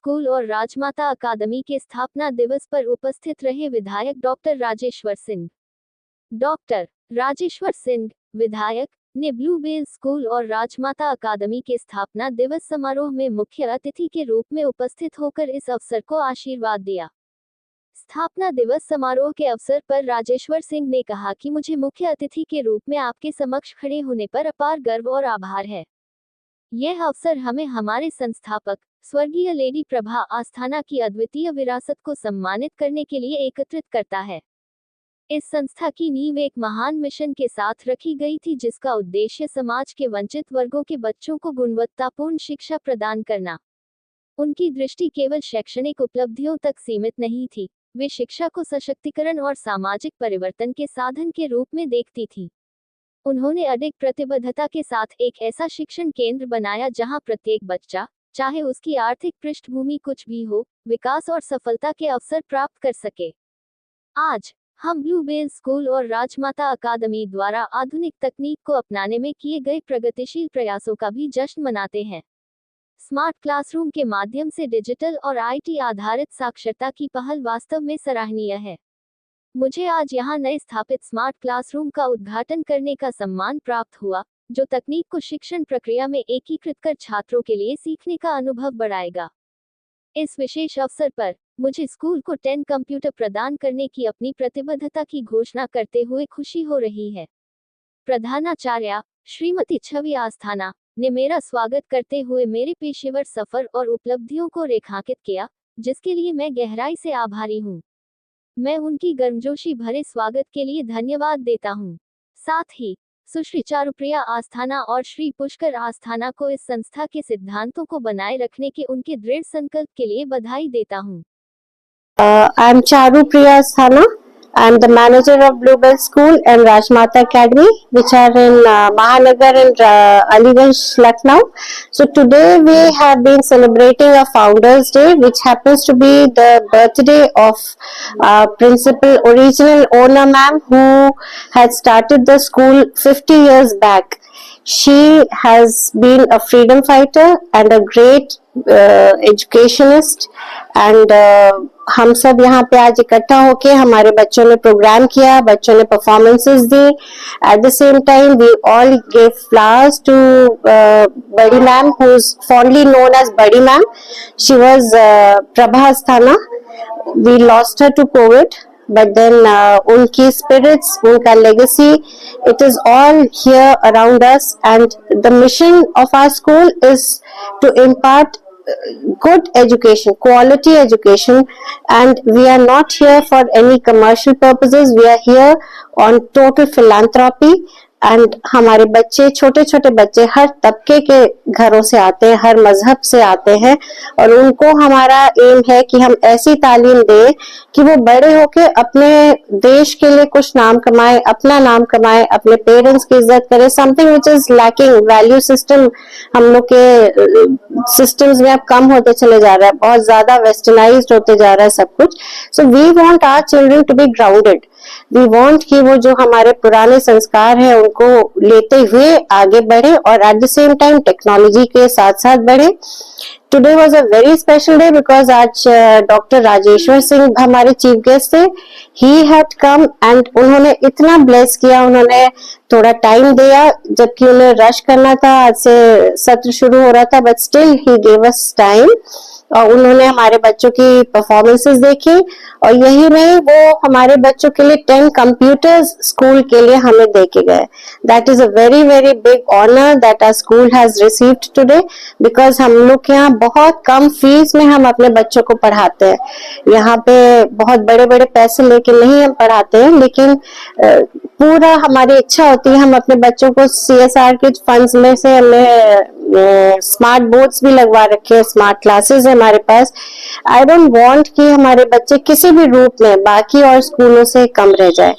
School और राजमाता अकादमी के स्थापना दिवस पर उपस्थित रहे विधायक डॉक्टर राजेश्वर सिंह। डॉक्टर राजेश्वर सिंह, विधायक, ने ब्लूबेल स्कूल और राजमाता अकादमी के स्थापना दिवस समारोह में मुख्य अतिथि के रूप में उपस्थित होकर इस अवसर को आशीर्वाद दिया। स्थापना दिवस समारोह के अवसर पर राजेश्वर सिंह ने कहा कि मुझे मुख्य अतिथि के रूप में आपके समक्ष खड़े होने पर अपार गर्व और आभार है। यह अवसर हमें हमारे संस्थापक स्वर्गीय लेडी प्रभा आस्थाना की अद्वितीय विरासत को सम्मानित करने के लिए एकत्रित करता है। इस संस्था की नींव एक महान मिशन के साथ रखी गई थी, जिसका उद्देश्य समाज के वंचित वर्गों के बच्चों को गुणवत्तापूर्ण शिक्षा प्रदान करना। उनकी दृष्टि केवल शैक्षणिक उपलब्धियों तक सीमित नहीं थी, वे शिक्षा को सशक्तिकरण और सामाजिक परिवर्तन के साधन के रूप में देखती थी। उन्होंने अडिग प्रतिबद्धता के साथ एक ऐसा शिक्षण केंद्र बनाया जहां प्रत्येक बच्चा, चाहे उसकी आर्थिक पृष्ठभूमि कुछ भी हो, विकास और सफलता के अवसर प्राप्त कर सके। आज हम ब्लूबेल स्कूल और राजमाता अकादमी द्वारा आधुनिक तकनीक को अपनाने में किए गए प्रगतिशील प्रयासों का भी जश्न मनाते हैं। स्मार्ट क्लासरूम के माध्यम से डिजिटल और आईटी आधारित साक्षरता की पहल वास्तव में सराहनीय है। मुझे आज यहां नए स्थापित स्मार्ट क्लासरूम का उद्घाटन करने का सम्मान प्राप्त हुआ, जो तकनीक को शिक्षण प्रक्रिया में एकीकृत कर छात्रों के लिए सीखने का अनुभव बढ़ाएगा। इस विशेष अवसर पर मुझे स्कूल को 10 कंप्यूटर प्रदान करने की अपनी प्रतिबद्धता की घोषणा करते हुए खुशी हो रही है। प्रधानाचार्य श्रीमती छवि आस्थाना ने मेरा स्वागत करते हुए मेरे पेशेवर सफर और उपलब्धियों को रेखांकित किया, जिसके लिए मैं गहराई से आभारी हूँ। मैं उनकी गर्मजोशी भरे स्वागत के लिए धन्यवाद देता हूँ। साथ ही सुश्री चारुप्रिया आस्थाना और श्री पुष्कर आस्थाना को इस संस्था के सिद्धांतों को बनाए रखने के उनके दृढ़ संकल्प के लिए बधाई देता हूँ। I am Charupriya Asthana. I am the manager of Bluebell School and Rajmata Academy, which are in Mahanagar and Aliganj, Lucknow. So today we have been celebrating a Founders Day, which happens to be the birthday of Principal Original Owner Ma'am, who had started the school 50 years back. She has been a freedom fighter and a great educationist, and हम सब यहाँ पे आज इकट्ठा होके हमारे बच्चों ने प्रोग्राम किया, बच्चों ने परफॉर्मेंसेस दी। At the same time we all give flowers to बड़ी ma'am, who is fondly known as बड़ी ma'am. She was Prabha Asthana. We lost her to Covid, but then unki spirits, unka legacy, it is all here around us, and the mission of our school is to impart good education, quality education, and we are not here for any commercial purposes. We are here on total philanthropy. And हमारे बच्चे, छोटे छोटे बच्चे हर तबके के घरों से आते हैं, हर मजहब से आते हैं, और उनको हमारा एम है कि हम ऐसी तालीम दें कि वो बड़े होके अपने देश के लिए कुछ नाम कमाए, अपना नाम कमाए, अपने पेरेंट्स की इज्जत करे। Something which is lacking. Value system हम लोग के सिस्टम्स में अब कम होते चले जा रहा है, बहुत ज्यादा वेस्टर्नाइज्ड होते जा रहा है सब कुछ। So we want our children to be grounded. We want कि वो जो हमारे पुराने संस्कार हैं उनको लेते हुए आगे बढ़े और eight the same time technology के साथ साथ बढ़े। Today was a very special day because आज डॉक्टर राजेश्वर सिंह हमारे चीफ गेस्ट थे। ही हैड कम एंड उन्होंने इतना ब्लेस किया, उन्होंने थोड़ा टाइम दिया जबकि उन्हें रश करना था, आज से सत्र शुरू हो रहा था, but still he gave us time. और उन्होंने हमारे बच्चों की परफॉर्मेंसेस देखी, और यही नहीं, वो हमारे बच्चों के लिए 10 कंप्यूटर्स स्कूल के लिए हमें दे के गए। That is a very very big honour that our school has received today, because हम लोग के यहाँ बहुत कम फीस में हम अपने बच्चों को पढ़ाते हैं। यहाँ पे बहुत बड़े बड़े पैसे लेके नहीं हम पढ़ाते हैं, लेकिन पूरा हमारी इच्छा होती है हम अपने बच्चों को CSR के फंड्स में से हमें स्मार्ट बोर्ड्स भी लगवा रखे हैं, स्मार्ट क्लासेस है हमारे पास। आई डोंट वांट कि हमारे बच्चे किसी भी रूप में बाकी और स्कूलों से कम रह जाए।